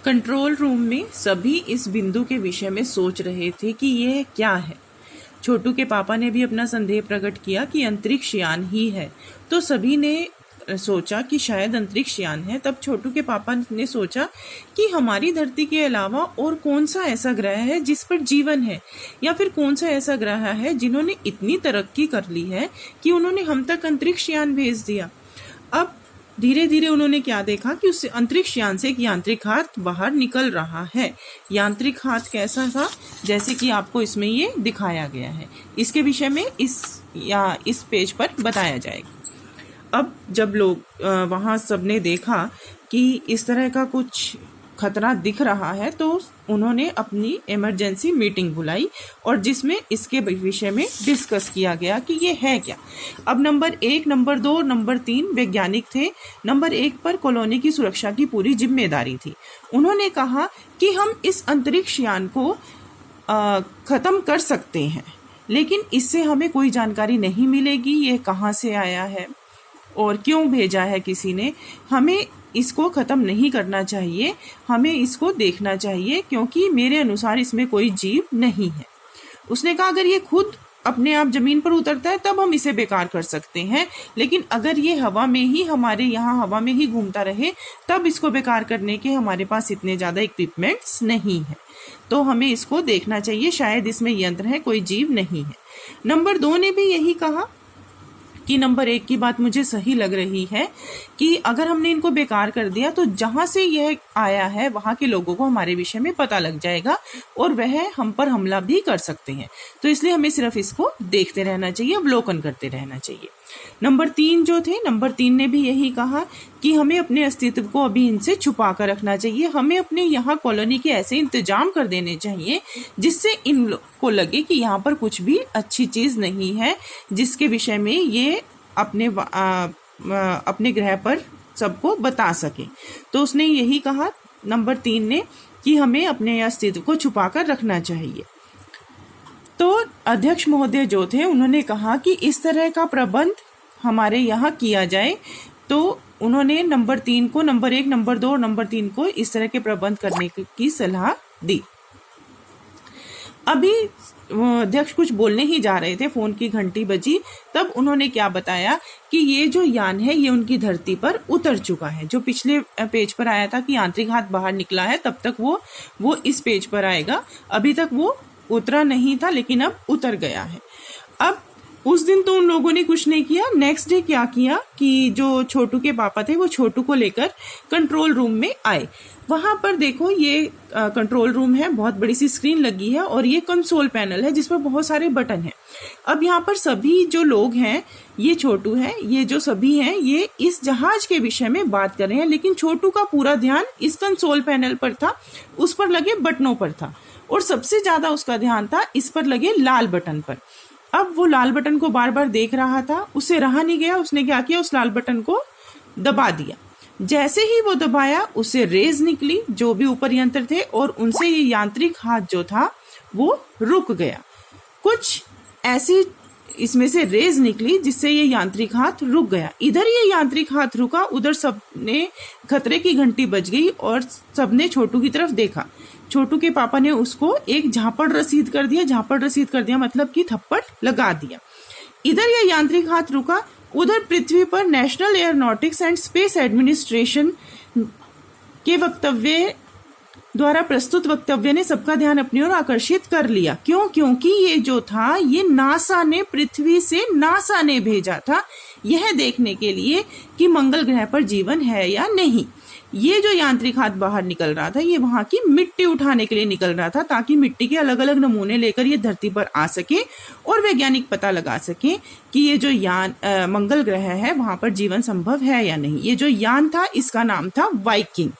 Control room में सभी इस बिंदु के विषय में सोच रहे थे कि यह क्या है। छोटू के पापा ने भी अपना संदेह प्रकट किया कि अंतरिक्ष यान ही है, तो सभी ने सोचा कि शायद अंतरिक्ष यान है। तब छोटू के पापा ने सोचा कि हमारी धरती के अलावा और कौन सा ऐसा ग्रह है जिस पर जीवन है, या फिर कौन सा ऐसा ग्रह है जिन्होंने इतनी तरक्की कर ली है कि उन्होंने हम तक अंतरिक्ष यान भेज दिया। अब धीरे धीरे उन्होंने क्या देखा कि उस अंतरिक्ष यान से एक यांत्रिक हाथ बाहर निकल रहा है। यांत्रिक हाथ कैसा था, जैसे कि आपको इसमें ये दिखाया गया है। इसके विषय में इस पेज पर बताया जाएगा। अब जब लोग वहाँ सबने देखा कि इस तरह का कुछ खतरा दिख रहा है, तो उन्होंने अपनी इमरजेंसी मीटिंग बुलाई और जिसमें इसके विषय में डिस्कस किया गया कि ये है क्या। अब नंबर 1, नंबर 2 और नंबर 3 वैज्ञानिक थे। नंबर 1 पर कॉलोनी की सुरक्षा की पूरी जिम्मेदारी थी। उन्होंने कहा कि हम इस अंतरिक्ष यान को खत्म कर सकते हैं, लेकिन इससे हमें कोई जानकारी नहीं मिलेगी ये कहाँ से आया है और क्यों भेजा है किसी ने। हमें इसको ख़त्म नहीं करना चाहिए, हमें इसको देखना चाहिए, क्योंकि मेरे अनुसार इसमें कोई जीव नहीं है। उसने कहा अगर ये खुद अपने आप ज़मीन पर उतरता है तब हम इसे बेकार कर सकते हैं, लेकिन अगर ये हवा में ही हमारे यहाँ हवा में ही घूमता रहे तब इसको बेकार करने के हमारे पास इतने ज़्यादा इक्विपमेंट्स नहीं है, तो हमें इसको देखना चाहिए, शायद इसमें यंत्र है, कोई जीव नहीं है। नंबर 2 ने भी यही कहा कि नंबर 1 की बात मुझे सही लग रही है कि अगर हमने इनको बेकार कर दिया तो जहां से यह आया है वहां के लोगों को हमारे विषय में पता लग जाएगा और वह हम पर हमला भी कर सकते हैं, तो इसलिए हमें सिर्फ इसको देखते रहना चाहिए, अवलोकन करते रहना चाहिए। नंबर 3 जो थे, नंबर 3 ने भी यही कहा कि हमें अपने अस्तित्व को अभी इनसे छुपा कर रखना चाहिए, हमें अपने यहाँ कॉलोनी के ऐसे इंतजाम कर देने चाहिए जिससे इन को लगे कि यहाँ पर कुछ भी अच्छी चीज़ नहीं है, जिसके विषय में ये अपने ग्रह पर सबको बता सके। तो उसने यही कहा नंबर 3 ने कि हमें अपने अस्तित्व को छुपा कर रखना चाहिए। तो अध्यक्ष महोदय जो थे उन्होंने कहा कि इस तरह का प्रबंध हमारे यहाँ किया जाए, तो उन्होंने नंबर 3 को, नंबर 1, नंबर 2 और नंबर 3 को इस तरह के प्रबंध करने की सलाह दी। अभी अध्यक्ष कुछ बोलने ही जा रहे थे, फोन की घंटी बजी, तब उन्होंने क्या बताया कि ये जो यान है ये उनकी धरती पर उतर चुका है। जो पिछले पेज पर आया था कि यांत्रिक हाथ बाहर निकला है, तब तक वो इस पेज पर आएगा। अभी तक वो उतरा नहीं था, लेकिन अब उतर गया है। अब उस दिन तो उन लोगों ने कुछ नहीं किया। नेक्स्ट डे क्या किया कि जो छोटू के पापा थे वो छोटू को लेकर कंट्रोल रूम में आए। वहां पर देखो ये कंट्रोल रूम है, बहुत बड़ी सी स्क्रीन लगी है और ये कंसोल पैनल है जिस पर बहुत सारे बटन हैं। अब यहाँ पर सभी जो लोग हैं, ये छोटू है, ये जो सभी हैं, ये इस जहाज के विषय में बात कर रहे हैं, लेकिन छोटू का पूरा ध्यान इस कंसोल पैनल पर था, उस पर लगे बटनों पर था और सबसे ज्यादा उसका ध्यान था इस पर लगे लाल बटन पर। अब वो लाल बटन को बार बार देख रहा था, उससे रहा नहीं गया, उसने क्या किया, उस लाल बटन को दबा दिया। जैसे ही वो दबाया उससे रेज निकली जो भी ऊपर यंत्र थे और उनसे ये यांत्रिक हाथ जो था वो रुक गया। कुछ ऐसी इसमें से रेज निकली जिससे ये यांत्रिक हाथ रुक गया। इधर ये यांत्रिक हाथ रुका, उधर सबने खतरे की घंटी बज गई और सबने छोटू की तरफ देखा। छोटू के पापा ने उसको एक झापड़ रसीद कर दिया। झापड़ रसीद कर दिया मतलब कि थप्पड़ लगा दिया। इधर ये यांत्रिक हाथ रुका, उधर पृथ्वी पर national aeronautics and space administration के वक्तव्य द्वारा प्रस्तुत वक्तव्य ने सबका ध्यान अपनी ओर आकर्षित कर लिया। क्यों? क्योंकि ये जो था ये नासा ने, पृथ्वी से नासा ने भेजा था यह देखने के लिए कि मंगल ग्रह पर जीवन है या नहीं। ये जो यांत्रिक हाथ बाहर निकल रहा था ये वहां की मिट्टी उठाने के लिए निकल रहा था, ताकि मिट्टी के अलग अलग नमूने लेकर ये धरती पर आ सके और वैज्ञानिक पता लगा सके कि ये जो यान मंगल ग्रह है वहां पर जीवन संभव है या नहीं। ये जो यान था इसका नाम था वाइकिंग।